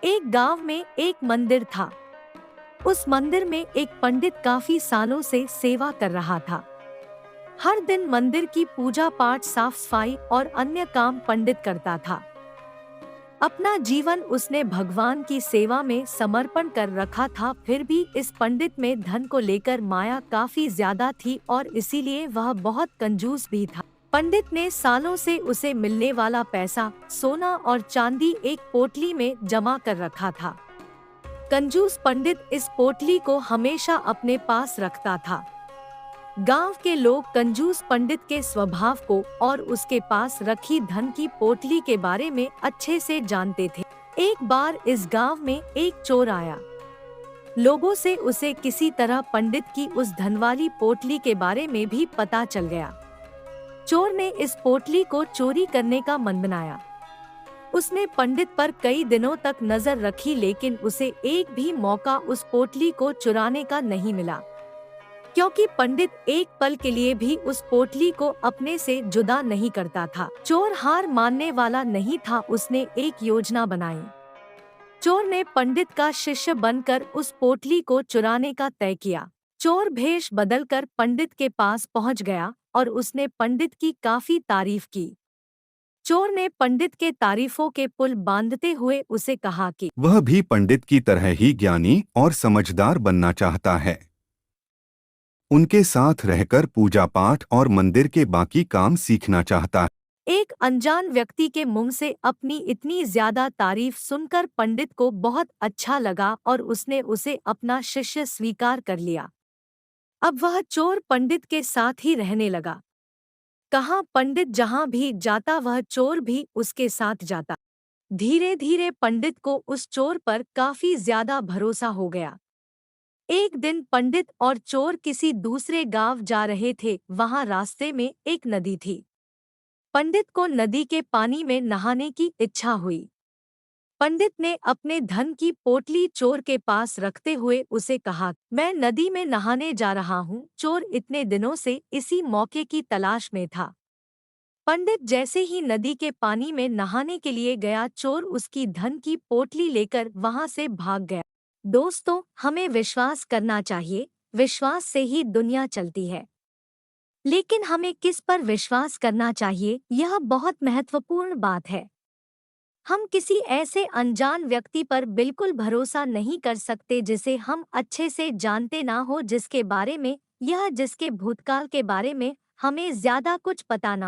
एक गांव में एक मंदिर था। उस मंदिर में एक पंडित काफी सालों से सेवा कर रहा था। हर दिन मंदिर की पूजा पाठ, साफ सफाई और अन्य काम पंडित करता था। अपना जीवन उसने भगवान की सेवा में समर्पण कर रखा था। फिर भी इस पंडित में धन को लेकर माया काफी ज्यादा थी और इसीलिए वह बहुत कंजूस भी था। पंडित ने सालों से उसे मिलने वाला पैसा, सोना और चांदी एक पोटली में जमा कर रखा था। कंजूस पंडित इस पोटली को हमेशा अपने पास रखता था। गांव के लोग कंजूस पंडित के स्वभाव को और उसके पास रखी धन की पोटली के बारे में अच्छे से जानते थे। एक बार इस गांव में एक चोर आया। लोगों से उसे किसी तरह पंडित की उस धन वाली पोटली के बारे में भी पता चल गया। चोर ने इस पोटली को चोरी करने का मन बनाया। उसने पंडित पर कई दिनों तक नजर रखी, लेकिन उसे एक भी मौका उस पोटली को चुराने का नहीं मिला, क्योंकि पंडित एक पल के लिए भी उस पोटली को अपने से जुदा नहीं करता था। चोर हार मानने वाला नहीं था। उसने एक योजना बनाई। चोर ने पंडित का शिष्य बनकर उस पोटली को चुराने का तय किया। चोर भेष बदलकर पंडित के पास पहुंच गया और उसने पंडित की काफी तारीफ की। चोर ने पंडित के तारीफों के पुल बांधते हुए उसे कहा कि वह भी पंडित की तरह ही ज्ञानी और समझदार बनना चाहता है। उनके साथ रहकर पूजा पाठ और मंदिर के बाकी काम सीखना चाहता है। एक अनजान व्यक्ति के मुंह से अपनी इतनी ज्यादा तारीफ सुनकर पंडित को बहुत अच्छा लगा और उसने उसे अपना शिष्य स्वीकार कर लिया। अब वह चोर पंडित के साथ ही रहने लगा। कहाँ पंडित जहाँ भी जाता वह चोर भी उसके साथ जाता। धीरे धीरे पंडित को उस चोर पर काफी ज्यादा भरोसा हो गया। एक दिन पंडित और चोर किसी दूसरे गांव जा रहे थे। वहां रास्ते में एक नदी थी। पंडित को नदी के पानी में नहाने की इच्छा हुई। पंडित ने अपने धन की पोटली चोर के पास रखते हुए उसे कहा, मैं नदी में नहाने जा रहा हूँ। चोर इतने दिनों से इसी मौके की तलाश में था। पंडित जैसे ही नदी के पानी में नहाने के लिए गया, चोर उसकी धन की पोटली लेकर वहां से भाग गया। दोस्तों, हमें विश्वास करना चाहिए। विश्वास से ही दुनिया चलती है। लेकिन हमें किस पर विश्वास करना चाहिए, यह बहुत महत्वपूर्ण बात है। हम किसी ऐसे अनजान व्यक्ति पर बिल्कुल भरोसा नहीं कर सकते जिसे हम अच्छे से जानते ना हो, जिसके बारे में जिसके भूतकाल के बारे में हमें ज्यादा कुछ पता ना हो।